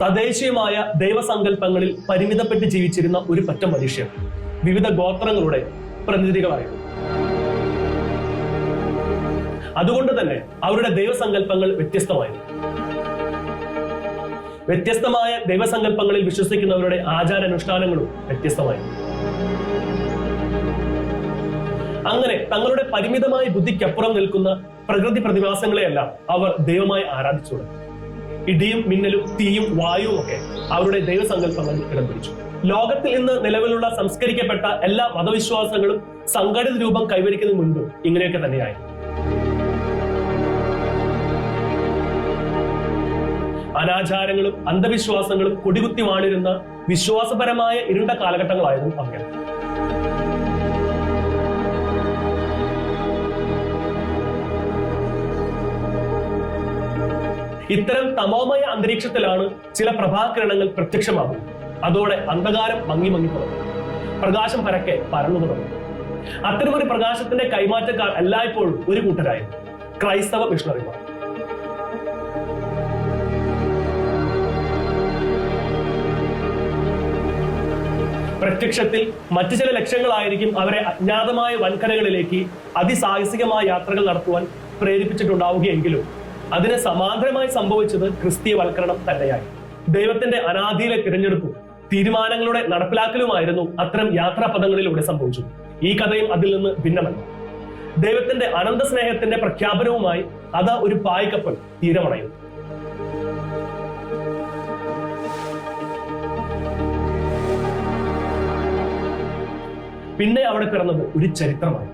തദ്ദേശീയമായ ദൈവസങ്കല്പങ്ങളിൽ പരിമിതപ്പെട്ട് ജീവിച്ചിരുന്ന ഒരു പറ്റം മനുഷ്യർ വിവിധ ഗോത്രങ്ങളുടെ പ്രതിനിധികളായിരുന്നു. അതുകൊണ്ട് തന്നെ അവരുടെ ദൈവസങ്കല്പങ്ങൾ വ്യത്യസ്തമായിരുന്നു. വ്യത്യസ്തമായ ദൈവസങ്കല്പങ്ങളിൽ വിശ്വസിക്കുന്നവരുടെ ആചാരാനുഷ്ഠാനങ്ങളും വ്യത്യസ്തമായിരുന്നു. അങ്ങനെ തങ്ങളുടെ പരിമിതമായ ബുദ്ധിക്കപ്പുറം നിൽക്കുന്ന പ്രകൃതി പ്രതിഭാസങ്ങളെയെല്ലാം അവർ ദൈവമായി ആരാധിച്ചു. ഇടിയും മിന്നലും തീയും വായുവും ഒക്കെ അവരുടെ ദൈവസങ്കല്പങ്ങളിൽ ഇടം പിടിച്ചു. ലോകത്തിൽ ഇന്ന് നിലവിലുള്ള സംസ്കരിക്കപ്പെട്ട എല്ലാ മതവിശ്വാസങ്ങളും സംഘടിത രൂപം കൈവരിക്കുന്നതിന് മുൻപ് ഇങ്ങനെയൊക്കെ തന്നെയായിരുന്നു. അനാചാരങ്ങളും അന്ധവിശ്വാസങ്ങളും കൊടികുത്തി വാണിരുന്ന വിശ്വാസപരമായ ഇരുണ്ട കാലഘട്ടങ്ങളായിരുന്നു അങ്ങനെ. ഇത്തരം തമോമയ അന്തരീക്ഷത്തിലാണ് ചില പ്രഭാകിരണങ്ങൾ പ്രത്യക്ഷമാകുന്നത്. അതോടെ അന്ധകാരം മങ്ങി തുടങ്ങും, പ്രകാശം പരക്കെ പരന്നു തുടങ്ങും. അത്തരമൊരു പ്രകാശത്തിന്റെ കൈമാറ്റക്കാർ എല്ലായ്പ്പോഴും ഒരു കൂട്ടരായിരുന്നു, ക്രൈസ്തവ മിഷണറിമാർ. പ്രത്യക്ഷത്തിൽ മറ്റു ചില ലക്ഷ്യങ്ങളായിരിക്കും അവരെ അജ്ഞാതമായ വൻകരകളിലേക്ക് അതിസാഹസികമായ യാത്രകൾ നടത്തുവാൻ പ്രേരിപ്പിച്ചിട്ടുണ്ടാവുകയെങ്കിലും അതിന് സമാന്തരമായി സംഭവിച്ചത് ക്രിസ്തീയവൽക്കരണം തന്നെയായി. ദൈവത്തിന്റെ അനാദിയിലെ തിരഞ്ഞെടുപ്പും തീരുമാനങ്ങളുടെ നടപ്പിലാക്കലുമായിരുന്നു അത്തരം യാത്രാപഥങ്ങളിലൂടെ സംഭവിച്ചത്. ഈ കഥയും അതിൽ നിന്ന് ഭിന്നമല്ല. ദൈവത്തിന്റെ അനന്ത സ്നേഹത്തിന്റെ പ്രഖ്യാപനവുമായി അത് ഒരു പായ്ക്കപ്പൽ തീരമണയുന്നു. പിന്നെ അവിടെ പിറന്നത് ഒരു ചരിത്രമായി.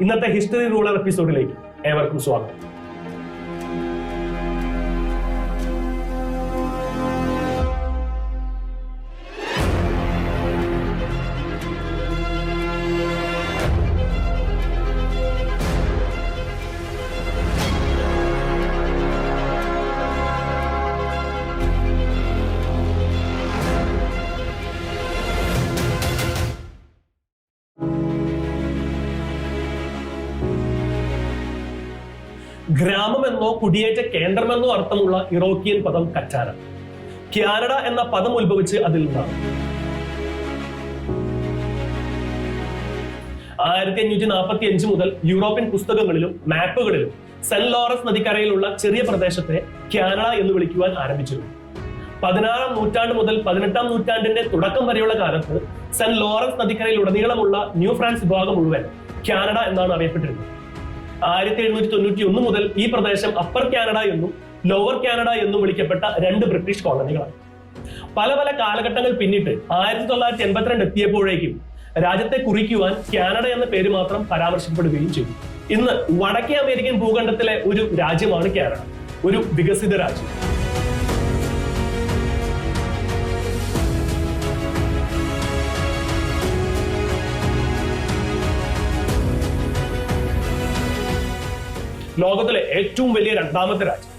ഇന്നത്തെ ഹിസ്റ്ററി റൂളർ എപ്പിസോഡിലേക്ക് ഏവർക്കും സ്വാഗതം. ഗ്രാമമെന്നോ കുടിയേറ്റ കേന്ദ്രമെന്നോ അർത്ഥമുള്ള ഇറോക്കിയൻ പദം കറ്റാന. കാനഡ എന്ന പദം ഉത്ഭവിച്ച് അതിൽ നിന്നാണ്. 1545 മുതൽ യൂറോപ്യൻ പുസ്തകങ്ങളിലും മാപ്പുകളിലും സെന്റ് ലോറൻസ് നദിക്കരയിലുള്ള ചെറിയ പ്രദേശത്തെ കാനഡ എന്ന് വിളിക്കുവാൻ ആരംഭിച്ചിരുന്നു. 16-ാം നൂറ്റാണ്ട് മുതൽ 18-ാം നൂറ്റാണ്ടിന്റെ തുടക്കം വരെയുള്ള കാലത്ത് സെന്റ് ലോറൻസ് നദിക്കരയിൽ ഉടനീളമുള്ള ന്യൂ ഫ്രാൻസ് വിഭാഗം മുഴുവൻ കാനഡ എന്നാണ് അറിയപ്പെട്ടിരുന്നത്. 1791 മുതൽ ഈ പ്രദേശം അപ്പർ കാനഡ എന്നും ലോവർ കാനഡ എന്നും വിളിക്കപ്പെട്ട 2 ബ്രിട്ടീഷ് കോളനികളാണ്. പല പല കാലഘട്ടങ്ങൾ പിന്നിട്ട് 1982 എത്തിയപ്പോഴേക്കും രാജ്യത്തെ കുറിക്കുവാൻ കാനഡ എന്ന പേര് മാത്രം പരാമർശിക്കപ്പെടുകയും ചെയ്തു. ഇന്ന് വടക്കേ അമേരിക്കൻ ഭൂഖണ്ഡത്തിലെ ഒരു രാജ്യമാണ് കാനഡ, ഒരു വികസിത രാജ്യം. ലോകത്തിലെ ഏറ്റവും വലിയ രണ്ടാമത്തെ രാജ്യം,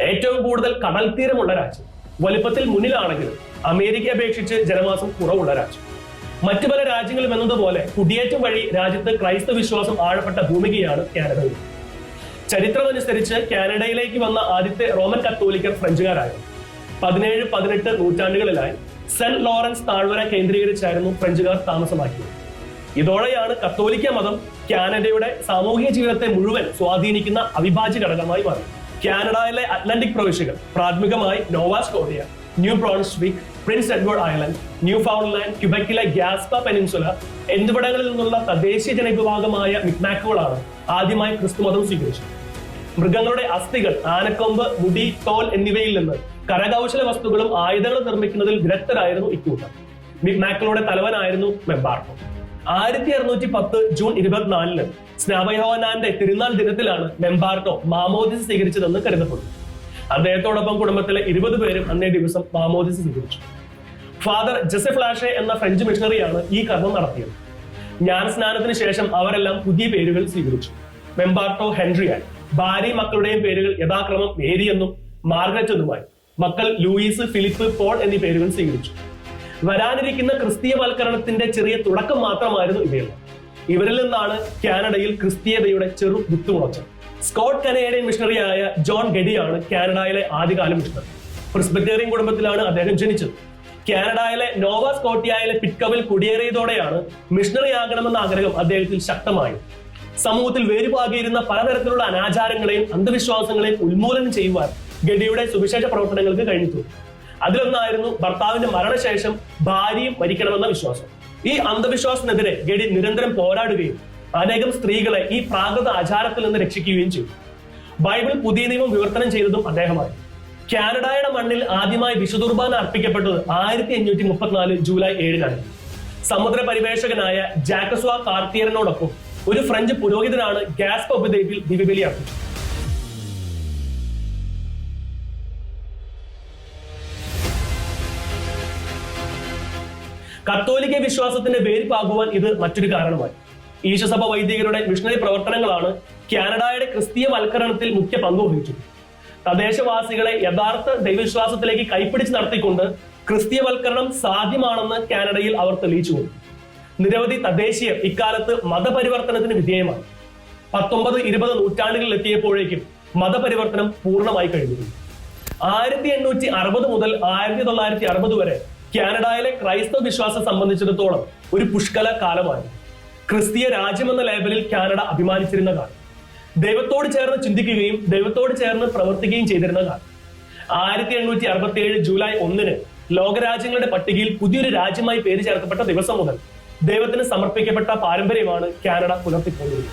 ഏറ്റവും കൂടുതൽ കടൽ തീരമുള്ള രാജ്യം, വലിപ്പത്തിൽ മുന്നിലാണെങ്കിലും അമേരിക്കയെ അപേക്ഷിച്ച് ജനവാസം കുറവുള്ള രാജ്യം. മറ്റു പല രാജ്യങ്ങളും എന്നതുപോലെ കുടിയേറ്റം വഴി രാജ്യത്ത് ക്രൈസ്തവ വിശ്വാസം ആഴപ്പെട്ട ഭൂമികയാണ് കാനഡയിൽ. ചരിത്രമനുസരിച്ച് കാനഡയിലേക്ക് വന്ന ആദ്യത്തെ റോമൻ കത്തോലിക്കർ ഫ്രഞ്ചുകാരായിരുന്നു. 17-18 നൂറ്റാണ്ടുകളിലായി സെന്റ് ലോറൻസ് താഴ്വര കേന്ദ്രീകരിച്ചായിരുന്നു ഫ്രഞ്ചുകാർ താമസമാക്കിയത്. ഇതോടെയാണ് കത്തോലിക്ക മതം കാനഡയുടെ സാമൂഹിക ജീവിതത്തെ മുഴുവൻ സ്വാധീനിക്കുന്ന അവിഭാജ്യ ഘടകമായി മാറി. കാനഡയിലെ അറ്റ്ലാന്റിക് പ്രവിശ്യകൾ, പ്രാഥമികമായി Nova Scotia, New Brunswick, Prince Edward Island, Newfoundland, ക്യുബക്കിലെ ഗ്യാസ്പ പെനിൻസുല എന്നിവിടങ്ങളിൽ നിന്നുള്ള തദ്ദേശീയ ജനവിഭാഗമായ മിക്മാക്കുകളാണ് ആദ്യമായി ക്രിസ്തുമതം സ്വീകരിച്ചത്. മൃഗങ്ങളുടെ അസ്ഥികൾ, ആനക്കൊമ്പ്, മുടി, തോൽ എന്നിവയിൽ നിന്ന് കരകൗശല വസ്തുക്കളും ആയുധങ്ങളും നിർമ്മിക്കുന്നതിൽ വിദഗ്ധരായിരുന്നു ഇക്കൂട്ടർ. മിക്മാക്കുകളുടെ തലവനായിരുന്നു മെമ്പാർട്ടോ. 1610 ജൂൺ 24 സ്നാപയോഹന്നാന്റെ തിരുനാൾ ദിനത്തിലാണ് മെമ്പാർട്ടോ മാമോദിസ സ്വീകരിച്ചതെന്ന് കരുതപ്പെടുന്നു. അദ്ദേഹത്തോടൊപ്പം കുടുംബത്തിലെ 20 പേരും അന്നേ ദിവസം മാമോദിസ സ്വീകരിച്ചു. ഫാദർ ജോസഫ് ലാഷെ എന്ന ഫ്രഞ്ച് മിഷണറിയാണ് ഈ കർമ്മം നടത്തിയത്. ജ്ഞാനസ്നാനത്തിന് ശേഷം അവരെല്ലാം പുതിയ പേരുകൾ സ്വീകരിച്ചു. മെമ്പാർട്ടോ ഹെൻറിയായി. ഭാര്യ മക്കളുടെയും പേരുകൾ യഥാക്രമം മേരി എന്നും മാർഗരറ്റ് എന്നുമായി. മക്കൾ ലൂയിസ്, ഫിലിപ്പ്, പോൾ എന്നീ പേരുകൾ സ്വീകരിച്ചു. വരാനിരിക്കുന്ന ക്രിസ്തീയവൽക്കരണത്തിന്റെ ചെറിയ തുടക്കം മാത്രമായിരുന്നു ഇവയെല്ലാം. ഇവരിൽ നിന്നാണ് കാനഡയിൽ ക്രിസ്തീയതയുടെ ചെറു വിത്തുമുളച്ചത്. സ്കോട്ട് കനേഡിയൻ മിഷണറിയായ ജോൺ ഗഡിയാണ് കാനഡയിലെ ആദ്യകാല മിഷണറി. പ്രിസ്ബിറ്റേറിയൻ കുടുംബത്തിലാണ് അദ്ദേഹം ജനിച്ചത്. കാനഡയിലെ നോവ സ്കോട്ടിയയിലെ പിറ്റ്കവിൽ കുടിയേറിയതോടെയാണ് മിഷണറി ആകണമെന്ന ആഗ്രഹം അദ്ദേഹത്തിൽ ശക്തമായത്. സമൂഹത്തിൽ വേരുപാകിയിരുന്ന പലതരത്തിലുള്ള അനാചാരങ്ങളെയും അന്ധവിശ്വാസങ്ങളെയും ഉന്മൂലനം ചെയ്യുവാൻ ഗഡിയുടെ സുവിശേഷ പ്രവർത്തനങ്ങൾക്ക് കഴിഞ്ഞിട്ടുണ്ട്. അതിലൊന്നായിരുന്നു ഭർത്താവിന്റെ മരണശേഷം ഭാര്യയും മരിക്കണമെന്ന വിശ്വാസം. ഈ അന്ധവിശ്വാസത്തിനെതിരെ ഗഡി നിരന്തരം പോരാടുകയും അനേകം സ്ത്രീകളെ ഈ പ്രാകൃത ആചാരത്തിൽ നിന്ന് രക്ഷിക്കുകയും ചെയ്തു. ബൈബിൾ പുതിയ നിയമം വിവർത്തനം ചെയ്തതും അദ്ദേഹമായി. കാനഡയുടെ മണ്ണിൽ ആദ്യമായി വിശുദ്ധ കുർബാന അർപ്പിക്കപ്പെട്ടത് 1534 ജൂലൈ 7 സമുദ്ര പരിവേഷകനായ ജാക്കസ്വാ കാർത്തിയറിനോടൊപ്പം ഒരു ഫ്രഞ്ച് പുരോഹിതനാണ് ഗ്യാസ്പ് ഉപദ്വീപിൽ ദിവ്യബലി അർപ്പിച്ചത്. കത്തോലിക്ക വിശ്വാസത്തിന്റെ വേര് പാകുവാൻ ഇത് മറ്റൊരു കാരണമായി. ഈശോസഭ വൈദികരുടെ മിഷണറി പ്രവർത്തനങ്ങളാണ് കാനഡയുടെ ക്രിസ്തീയവൽക്കരണത്തിൽ മുഖ്യ പങ്ക് വഹിച്ചത്. തദ്ദേശവാസികളെ യഥാർത്ഥ ദൈവവിശ്വാസത്തിലേക്ക് കൈപ്പിടിച്ച് നടത്തിക്കൊണ്ട് ക്രിസ്തീയവൽക്കരണം സാധ്യമാണെന്ന് കാനഡയിൽ അവർ തെളിയിച്ചു കൊടുത്തു. നിരവധി തദ്ദേശീയർ ഇക്കാലത്ത് മതപരിവർത്തനത്തിന് വിധേയമായി. 19-20 നൂറ്റാണ്ടുകളിൽ എത്തിയപ്പോഴേക്കും മതപരിവർത്തനം പൂർണ്ണമായി കഴിഞ്ഞിരുന്നു. 1860 മുതൽ 1960 വരെ കാനഡയിലെ ക്രൈസ്തവ വിശ്വാസം സംബന്ധിച്ചിടത്തോളം ഒരു പുഷ്കല കാലമായിരുന്നു. ക്രിസ്തീയ രാജ്യമെന്ന ലേബലിൽ കാനഡ അഭിമാനിച്ചിരുന്ന കാലം. ദൈവത്തോട് ചേർന്ന് ചിന്തിക്കുകയും ദൈവത്തോട് ചേർന്ന് പ്രവർത്തിക്കുകയും ചെയ്തിരുന്ന കാലം. 1867 ജൂലൈ 1 ലോകരാജ്യങ്ങളുടെ പട്ടികയിൽ പുതിയൊരു രാജ്യമായി പേര് ചേർക്കപ്പെട്ട ദിവസം മുതൽ ദൈവത്തിന് സമർപ്പിക്കപ്പെട്ട പാരമ്പര്യമാണ് കാനഡ പുലർത്തിപ്പോകുന്നത്.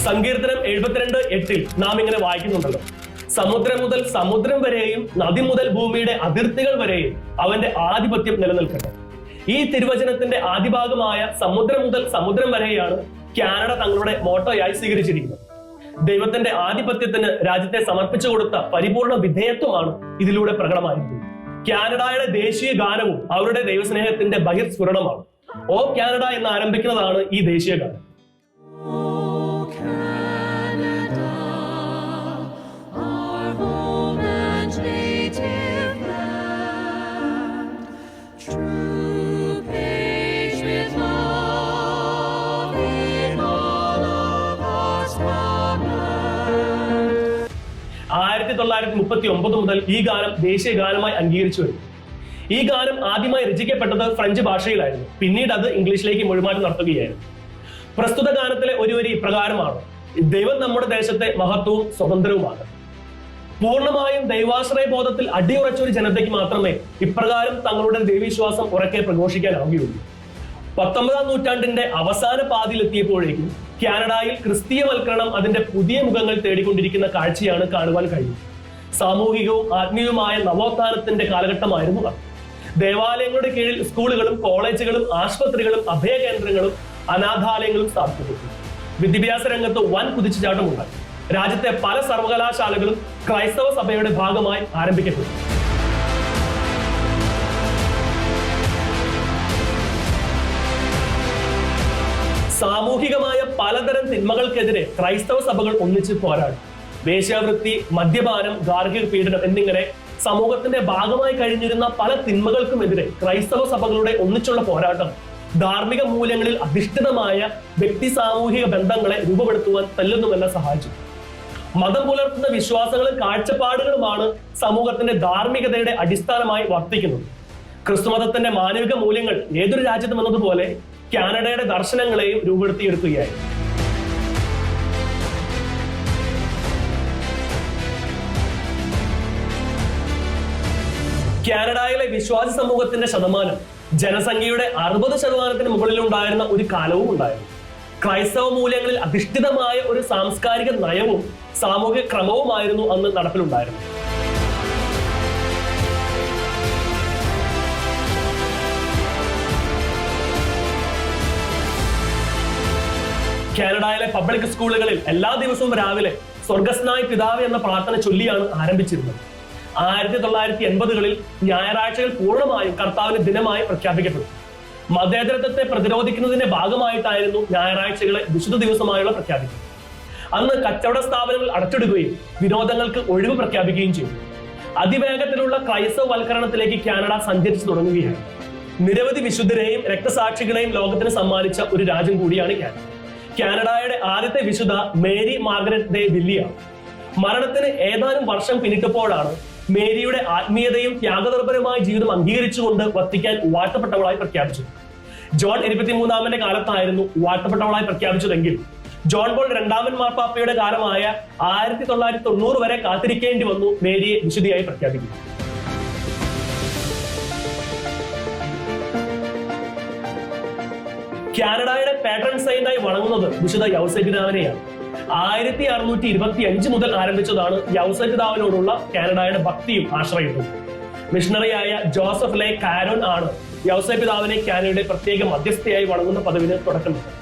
സങ്കീർത്തനം 72:8 നാം ഇങ്ങനെ വായിക്കുന്നുണ്ടല്ലോ, സമുദ്രം മുതൽ സമുദ്രം വരെയും നദി മുതൽ ഭൂമിയുടെ അതിർത്തികൾ വരെയും അവന്റെ ആധിപത്യം നിലനിൽക്കട്ടെ. ഈ തിരുവചനത്തിന്റെ ആദിഭാഗമായ സമുദ്രം മുതൽ സമുദ്രം വരെയാണ് കാനഡ തങ്ങളുടെ മോട്ടോയായി സ്വീകരിച്ചിരിക്കുന്നത്. ദൈവത്തിന്റെ ആധിപത്യത്തിന് രാജ്യത്തെ സമർപ്പിച്ചു കൊടുത്ത പരിപൂർണ വിധേയത്വമാണ് ഇതിലൂടെ പ്രകടമായിരിക്കുന്നത്. കാനഡയുടെ ദേശീയ ഗാനവും അവരുടെ ദൈവസ്നേഹത്തിന്റെ ബഹിർസ്ഫുരണമാണ്. ഓ കാനഡ എന്ന് ആരംഭിക്കുന്നതാണ് ഈ ദേശീയ ഗാനം. ആയിരത്തി 1939 മുതൽ ഈ ഗാനം ദേശീയ ഗാനമായി അംഗീകരിച്ചു വരുന്നു. ഈ ഗാനം ആദ്യമായി രചിക്കപ്പെട്ടത് ഫ്രഞ്ച് ഭാഷയിലായിരുന്നു. പിന്നീട് അത് ഇംഗ്ലീഷിലേക്ക് മൊഴിമാറ്റം നടത്തുകയായിരുന്നു. പ്രസ്തുത ഗാനത്തിലെ ഒരു വരി ഇപ്രകാരമാണ്: ദൈവം നമ്മുടെ ദേശത്തെ മഹത്വവും സ്വതന്ത്രവുമാണ്. പൂർണ്ണമായും ദൈവാശ്രയ ബോധത്തിൽ അടിയുറച്ച ഒരു ജനതയ്ക്ക് മാത്രമേ ഇപ്രകാരം തങ്ങളുടെ ദൈവവിശ്വാസം ഉറക്കെ പ്രഘോഷിക്കാനാവുകയുള്ളൂ. 19-ാം നൂറ്റാണ്ടിന്റെ അവസാന പാതിയിലെത്തിയപ്പോഴേക്കും കാനഡയിൽ ക്രിസ്തീയവൽക്കരണം അതിന്റെ പുതിയ മുഖങ്ങൾ തേടിക്കൊണ്ടിരിക്കുന്ന കാഴ്ചയാണ് കാണുവാൻ കഴിയുന്നത്. സാമൂഹികവും ആത്മീയവുമായ നവോത്ഥാനത്തിന്റെ കാലഘട്ടമായിരുന്നു അത്. ദേവാലയങ്ങളുടെ കീഴിൽ സ്കൂളുകളും കോളേജുകളും ആശുപത്രികളും അഭയകേന്ദ്രങ്ങളും അനാഥാലയങ്ങളും സ്ഥാപിക്കപ്പെട്ടു. വിദ്യാഭ്യാസ രംഗത്ത് വൻ കുതിച്ചുചാട്ടമുണ്ടായി. രാജ്യത്തെ പല സർവകലാശാലകളും ക്രൈസ്തവ സഭയുടെ ഭാഗമായി ആരംഭിക്കപ്പെട്ടു. സാമൂഹികമായ പലതരം തിന്മകൾക്കെതിരെ ക്രൈസ്തവ സഭകൾ ഒന്നിച്ച് പോരാടി. വേശ്യാവൃത്തി, മദ്യപാനം, ഗാർഹിക പീഡനം എന്നിങ്ങനെ സമൂഹത്തിന്റെ ഭാഗമായി കഴിഞ്ഞിരുന്ന പല തിന്മകൾക്കുമെതിരെ ക്രൈസ്തവ സഭകളുടെ ഒന്നിച്ചുള്ള പോരാട്ടം ധാർമ്മിക മൂല്യങ്ങളിൽ അധിഷ്ഠിതമായ വ്യക്തി സാമൂഹിക ബന്ധങ്ങളെ രൂപപ്പെടുത്തുവാൻ തെല്ലുന്നുമല്ല സഹായിച്ചു. മതം പുലർത്തുന്ന വിശ്വാസങ്ങളും കാഴ്ചപ്പാടുകളുമാണ് സമൂഹത്തിന്റെ ധാർമ്മികതയുടെ അടിസ്ഥാനമായി വർത്തിക്കുന്നത്. ക്രിസ്തുമതത്തിന്റെ മാനവിക മൂല്യങ്ങൾ ഏതൊരു രാജ്യത്തും എന്നതുപോലെ കാനഡയുടെ ദർശനങ്ങളെയും രൂപപ്പെടുത്തിയെടുക്കുകയായി. കാനഡയിലെ വിശ്വാസ സമൂഹത്തിന്റെ ശതമാനം ജനസംഖ്യയുടെ 60% മുകളിലുണ്ടായിരുന്ന ഒരു കാലവും ഉണ്ടായിരുന്നു. ക്രൈസ്തവ മൂല്യങ്ങളിൽ അധിഷ്ഠിതമായ ഒരു സാംസ്കാരിക നയവും സാമൂഹിക ക്രമവുമായിരുന്നു അന്ന് നടപ്പിലുണ്ടായിരുന്നത്. കാനഡയിലെ പബ്ലിക് സ്കൂളുകളിൽ എല്ലാ ദിവസവും രാവിലെ സ്വർഗസ്നായ പിതാവ് എന്ന പ്രാർത്ഥന ചൊല്ലിയാണ് ആരംഭിച്ചിരുന്നത്. 1980-കളിൽ ഞായറാഴ്ചകൾ പൂർണ്ണമായും കർത്താവിന്റെ ദിനമായി പ്രഖ്യാപിക്കപ്പെട്ടു. മതേതരത്വത്തെ പ്രതിരോധിക്കുന്നതിന്റെ ഭാഗമായിട്ടായിരുന്നു ഞായറാഴ്ചകളെ വിശുദ്ധ ദിവസമായുള്ള പ്രഖ്യാപിക്കുന്നത്. അന്ന് കച്ചവട സ്ഥാപനങ്ങൾ അടച്ചിടുകയും വിനോദങ്ങൾക്ക് ഒഴിവ് പ്രഖ്യാപിക്കുകയും ചെയ്തു. അതിവേഗത്തിലുള്ള ക്രൈസ്തവവൽക്കരണത്തിലേക്ക് കാനഡ സഞ്ചരിച്ചു തുടങ്ങുകയാണ്. നിരവധി വിശുദ്ധരെയും രക്തസാക്ഷികളെയും ലോകത്തിന് സമ്മാനിച്ച ഒരു രാജ്യം കൂടിയാണ് കാനഡ. കാനഡയുടെ ആദ്യത്തെ വിശുദ്ധ മേരി മാർഗരറ്റ് ദേ വില്ലിയാണ്. മരണത്തിന് ഏതാനും വർഷം പിന്നിട്ടപ്പോഴാണ് മേരിയുടെ ആത്മീയതയും ത്യാഗനിർഭരമായ ജീവിതം അംഗീകരിച്ചുകൊണ്ട് വത്തിക്കാൻ വാഴ്ത്തപ്പെട്ടവളായി പ്രഖ്യാപിച്ചത്. ജോൺ 23-ാമന്റെ കാലത്തായിരുന്നു വാഴ്ത്തപ്പെട്ടവളായി പ്രഖ്യാപിച്ചതെങ്കിൽ ജോൺ പോൾ 2-ാമൻ മാർപ്പാപ്പയുടെ കാലമായ 1990 വരെ കാത്തിരിക്കേണ്ടി വന്നു മേരിയെ വിശുദ്ധിയായി പ്രഖ്യാപിക്കുന്നു. കാനഡയുടെ പാട്രൺ സെയിന്റായി വണങ്ങുന്നത് വിശുദ്ധ യൗസേപ്പ് പിതാവിനെയാണ്. 1625 മുതൽ ആരംഭിച്ചതാണ് യൗസേപ്പ് പിതാവിനോടുള്ള കാനഡയുടെ ഭക്തിയും ആശ്രയവും. മിഷണറിയായ ജോസഫ് ലെ കാരോൺ ആണ് യൗസേപ്പ് പിതാവിനെ കാനഡയുടെ പ്രത്യേക മധ്യസ്ഥയായി വണങ്ങുന്ന പദവിന് തുടക്കമിട്ടത്.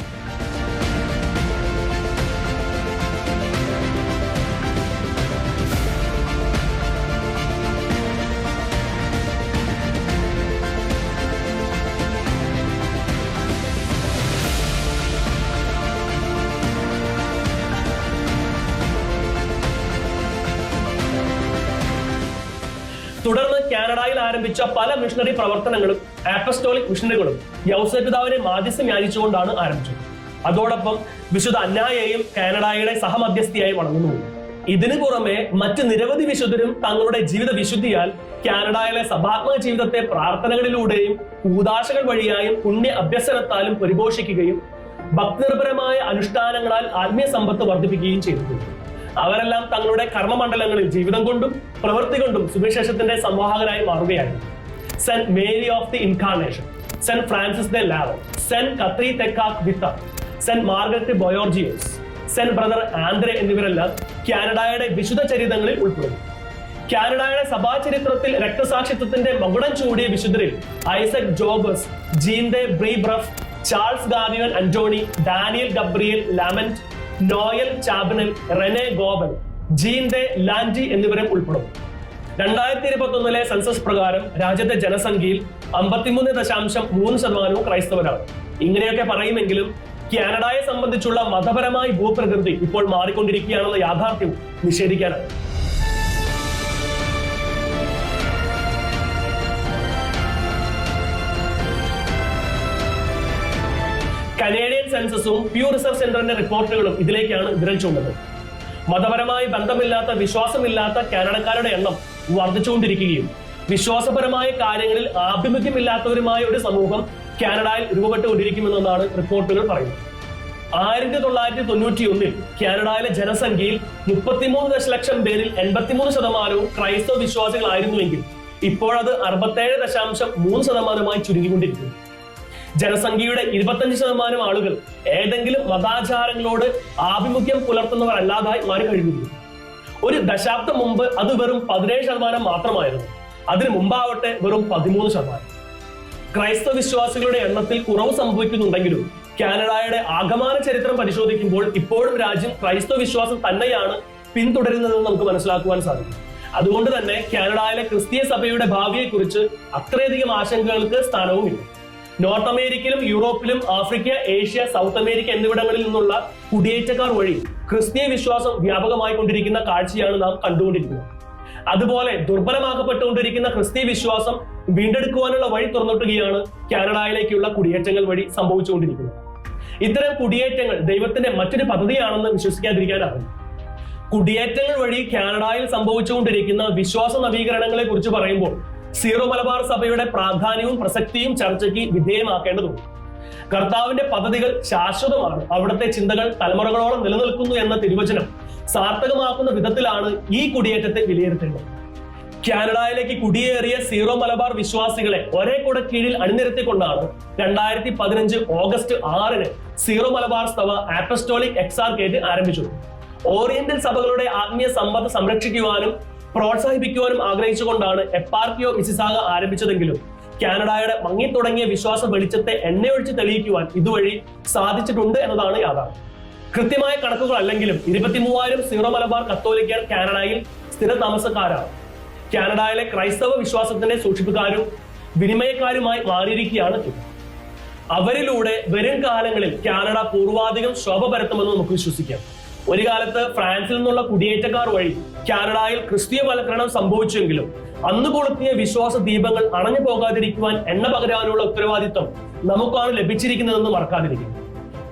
തുടർന്ന് കാനഡയിൽ ആരംഭിച്ച പല മിഷണറി പ്രവർത്തനങ്ങളും അപ്പസ്റ്റോളിക് മിഷണറികളും യൗസേപ്പ് പിതാവിനെ മാധ്യസ്ഥം യാചിച്ചുകൊണ്ടാണ് ആരംഭിച്ചത്. അതോടൊപ്പം വിശുദ്ധ അന്നായെയും കാനഡയുടെ സഹമധ്യസ്ഥയായി വണങ്ങുന്നു. ഇതിനു പുറമെ മറ്റ് നിരവധി വിശുദ്ധരും തങ്ങളുടെ ജീവിത വിശുദ്ധിയാൽ കാനഡയിലെ സഭാത്മക ജീവിതത്തെ പ്രാർത്ഥനകളിലൂടെയും കൂദാശകൾ വഴിയായും പുണ്യ അഭ്യസനത്താലും പരിപോഷിക്കുകയും ഭക്തിനിർഭരമായ അനുഷ്ഠാനങ്ങളാൽ ആത്മീയ സമ്പത്ത് വർദ്ധിപ്പിക്കുകയും ചെയ്തിട്ടുണ്ട്. അവരെല്ലാം തങ്ങളുടെ കർമ്മമണ്ഡലങ്ങളിൽ ജീവിതം കൊണ്ടും പ്രവൃത്തി കൊണ്ടും സുവിശേഷത്തിന്റെ സംവാഹകരായി മാറുകയായിരുന്നു. Saint Mary of the Incarnation, Saint Francis de Laval, Saint Kateri Tekakwitha, Saint Margaret Bourgeoys, Saint Brother Andre എന്നിവരെല്ലാം കാനഡയുടെ വിശുദ്ധ ചരിതങ്ങളിൽ ഉൾപ്പെടുന്നു. കാനഡയുടെ സഭാചരിത്രത്തിൽ രക്തസാക്ഷിത്വത്തിന്റെ മകുടം ചൂടിയ വിശുദ്ധരിൽ Isaac Jogues, Jean de Brebeuf, Charles Garnier Antoine, Daniel Gabriel Lalemant, Noel Chabanel, Rene Goupil, Jean de Lalande എന്നിവരും ഉൾപ്പെടും. 2021 സെൻസസ് പ്രകാരം രാജ്യത്തെ ജനസംഖ്യയിൽ 53.3% ക്രൈസ്തവരാണ്. ഇങ്ങനെയൊക്കെ പറയുമെങ്കിലും കാനഡയെ സംബന്ധിച്ചുള്ള മതപരമായ ഭൂപ്രകൃതി ഇപ്പോൾ മാറിക്കൊണ്ടിരിക്കുകയാണെന്ന യാഥാർത്ഥ്യവും നിഷേധിക്കാനാണ്. കനേഡിയൻ സെൻസസും പ്യൂ റിസർച്ച് സെന്ററിന്റെ റിപ്പോർട്ടുകളും ഇതിലേക്കാണ് വിരൽ ചൂണ്ടുന്നത്. മതപരമായി ബന്ധമില്ലാത്ത വിശ്വാസമില്ലാത്ത കാനഡക്കാരുടെ എണ്ണം വർദ്ധിച്ചുകൊണ്ടിരിക്കുകയും വിശ്വാസപരമായ കാര്യങ്ങളിൽ ആഭിമുഖ്യമില്ലാത്തവരുമായ ഒരു സമൂഹം കാനഡയിൽ രൂപപ്പെട്ടുകൊണ്ടിരിക്കുമെന്നാണ് റിപ്പോർട്ടുകൾ പറയുന്നത്. 1991 കാനഡയിലെ ജനസംഖ്യയിൽ 33 ദശലക്ഷം പേരിൽ 83% ക്രൈസ്തവ വിശ്വാസികളായിരുന്നുവെങ്കിൽ ഇപ്പോഴത് 67.3% ചുരുങ്ങിക്കൊണ്ടിരിക്കുന്നു. ജനസംഖ്യയുടെ 25% ആളുകൾ ഏതെങ്കിലും മതാചാരങ്ങളോട് ആഭിമുഖ്യം പുലർത്തുന്നവർ അല്ലാതായി മാറി കഴിഞ്ഞിരുന്നു. ഒരു ദശാബ്ദം മുമ്പ് അത് വെറും 17% മാത്രമായിരുന്നു. അതിനു മുമ്പാവട്ടെ വെറും 13%. ക്രൈസ്തവ വിശ്വാസികളുടെ എണ്ണത്തിൽ കുറവ് സംഭവിക്കുന്നുണ്ടെങ്കിലും കാനഡയുടെ ആഗമന ചരിത്രം പരിശോധിക്കുമ്പോൾ ഇപ്പോഴും രാജ്യം ക്രൈസ്തവ വിശ്വാസം തന്നെയാണ് പിന്തുടരുന്നതെന്ന് നമുക്ക് മനസ്സിലാക്കുവാൻ സാധിക്കും. അതുകൊണ്ട് തന്നെ കാനഡയിലെ ക്രിസ്തീയ സഭയുടെ ഭാവിയെക്കുറിച്ച് അത്രയധികം ആശങ്കകൾക്ക് സ്ഥാനവുമില്ല. നോർത്ത് അമേരിക്കയിലും യൂറോപ്പിലും ആഫ്രിക്ക, ഏഷ്യ, സൗത്ത് അമേരിക്ക എന്നിവിടങ്ങളിൽ നിന്നുള്ള കുടിയേറ്റക്കാർ വഴി ക്രിസ്തീയ വിശ്വാസം വ്യാപകമായി കൊണ്ടിരിക്കുന്ന കാഴ്ചയാണ് നാം കണ്ടുകൊണ്ടിരിക്കുന്നത്. അതുപോലെ ദുർബലമാക്കപ്പെട്ടുകൊണ്ടിരിക്കുന്ന ക്രിസ്തീയ വിശ്വാസം വീണ്ടെടുക്കുവാനുള്ള വഴി തുറന്നിട്ടുകയാണ് കാനഡയിലേക്കുള്ള കുടിയേറ്റങ്ങൾ വഴി സംഭവിച്ചുകൊണ്ടിരിക്കുന്നത്. ഇത്തരം കുടിയേറ്റങ്ങൾ ദൈവത്തിന്റെ മറ്റൊരു പദ്ധതിയാണെന്ന് വിശ്വസിക്കാതിരിക്കാനാകും. കുടിയേറ്റങ്ങൾ വഴി കാനഡയിൽ സംഭവിച്ചുകൊണ്ടിരിക്കുന്ന വിശ്വാസ നവീകരണങ്ങളെ കുറിച്ച് പറയുമ്പോൾ സീറോ മലബാർ സഭയുടെ പ്രാധാന്യവും പ്രസക്തിയും ചർച്ചയ്ക്ക് വിധേയമാക്കേണ്ടതുണ്ട്. കർത്താവിന്റെ പദ്ധതികൾ ശാശ്വതമാണ്, അവിടുത്തെ ചിന്തകൾ തലമുറകളോളം നിലനിൽക്കുന്നു എന്ന തിരുവചനം സാർത്ഥകമാക്കുന്ന വിധത്തിലാണ് ഈ കുടിയേറ്റത്തെ വിലയിരുത്തേണ്ടത്. കാനഡയിലേക്ക് കുടിയേറിയ സീറോ മലബാർ വിശ്വാസികളെ ഒരേ കുട കീഴിൽ അണിനിരത്തിക്കൊണ്ടാണ് 2015 ഓഗസ്റ്റ് 6 സീറോ മലബാർ സഭ അപ്പസ്റ്റോളിക് എക്സാർക്കേറ്റ് ആരംഭിച്ചത്. ഓറിയന്റൽ സഭകളുടെ ആത്മീയ സമ്പത്ത് സംരക്ഷിക്കുവാനും പ്രോത്സാഹിപ്പിക്കുവാനും ആഗ്രഹിച്ചുകൊണ്ടാണ് എപ്പാർക്കിയോ മിസിസാഗ ആരംഭിച്ചതെങ്കിലും കാനഡയുടെ മങ്ങിത്തുടങ്ങിയ വിശ്വാസ വെളിച്ചത്തെ എണ്ണയൊഴിച്ച് തെളിയിക്കുവാൻ ഇതുവഴി സാധിച്ചിട്ടുണ്ട് എന്നതാണ് യാഥാർത്ഥ്യം. കൃത്യമായ കണക്കുകൾ അല്ലെങ്കിലും 23,000 സീറോ മലബാർ കത്തോലിക്കർ കാനഡയിൽ സ്ഥിര താമസക്കാരാണ്. കാനഡയിലെ ക്രൈസ്തവ വിശ്വാസത്തിന്റെ സൂക്ഷിപ്പുകാരും വിനിമയക്കാരുമായി മാറിയിരിക്കുകയാണ് ഇവർ. അവരിലൂടെ വരും കാലങ്ങളിൽ കാനഡ പൂർവാധികം ശോഭ പരത്തുമെന്ന് നമുക്ക് വിശ്വസിക്കാം. ഒരു കാലത്ത് ഫ്രാൻസിൽ നിന്നുള്ള കുടിയേറ്റക്കാർ വഴി കാനഡയിൽ ക്രിസ്തീയവൽക്കരണം സംഭവിച്ചെങ്കിലും അന്ന് കൊളുത്തിയ വിശ്വാസ ദീപങ്ങൾ അണഞ്ഞു പോകാതിരിക്കുവാൻ എണ്ണ പകരാനുള്ള ഉത്തരവാദിത്വം നമുക്കാണ് ലഭിച്ചിരിക്കുന്നതെന്ന് മറക്കാതിരിക്കും.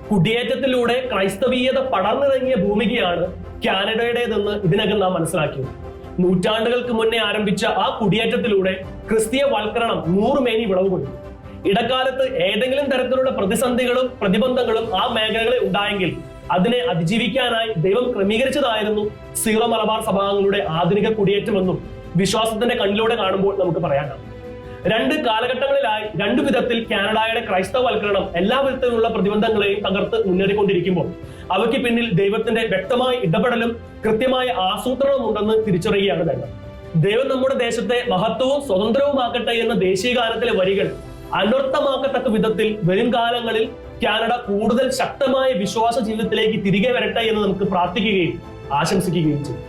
കുടിയേറ്റത്തിലൂടെ ക്രൈസ്തവീയത പടർന്നിറങ്ങിയ ഭൂമികയാണ് കാനഡയുടേതെന്ന് ഇതിനകം നാം മനസ്സിലാക്കിയത്. നൂറ്റാണ്ടുകൾക്ക് മുന്നേ ആരംഭിച്ച ആ കുടിയേറ്റത്തിലൂടെ ക്രിസ്തീയ വൽക്കരണം 100 മേനി വിളവ് കൊടുത്തു. ഇടക്കാലത്ത് ഏതെങ്കിലും തരത്തിലുള്ള പ്രതിസന്ധികളും പ്രതിബന്ധങ്ങളും ആ മേഖലകളിൽ ഉണ്ടായെങ്കിൽ അതിനെ അതിജീവിക്കാനായി ദൈവം ക്രമീകരിച്ചതായിരുന്നു സീറോ മലബാർ സഭാംഗങ്ങളുടെ ആധുനിക കുടിയേറ്റമെന്നും വിശ്വാസത്തിന്റെ കണ്ണിലൂടെ കാണുമ്പോൾ നമുക്ക് പറയാനാകും. 2 കാലഘട്ടങ്ങളിലായി 2 വിധത്തിൽ കാനഡയുടെ ക്രൈസ്തവവൽക്കരണം എല്ലാ വിധത്തിലുള്ള പ്രതിബന്ധങ്ങളെയും തകർത്ത് മുന്നേറിക്കൊണ്ടിരിക്കുമ്പോൾ അവയ്ക്ക് പിന്നിൽ ദൈവത്തിന്റെ വ്യക്തമായ ഇടപെടലും കൃത്യമായ ആസൂത്രണവും ഉണ്ടെന്ന് തിരിച്ചറിയുകയാണ് വേണ്ടത്. ദൈവം നമ്മുടെ ദേശത്തെ മഹത്വവും സ്വതന്ത്രവുമാക്കട്ടെ എന്ന ദേശീയ ഗാനത്തിലെ വരികൾ അനർത്ഥമാക്കത്തക്ക വിധത്തിൽ വരും കാലങ്ങളിൽ കാനഡ കൂടുതൽ ശക്തമായ വിശ്വാസ ജീവിതത്തിലേക്ക് തിരികെ വരട്ടെ എന്ന് നമുക്ക് പ്രാർത്ഥിക്കുകയും ആശംസിക്കുകയും ചെയ്യും.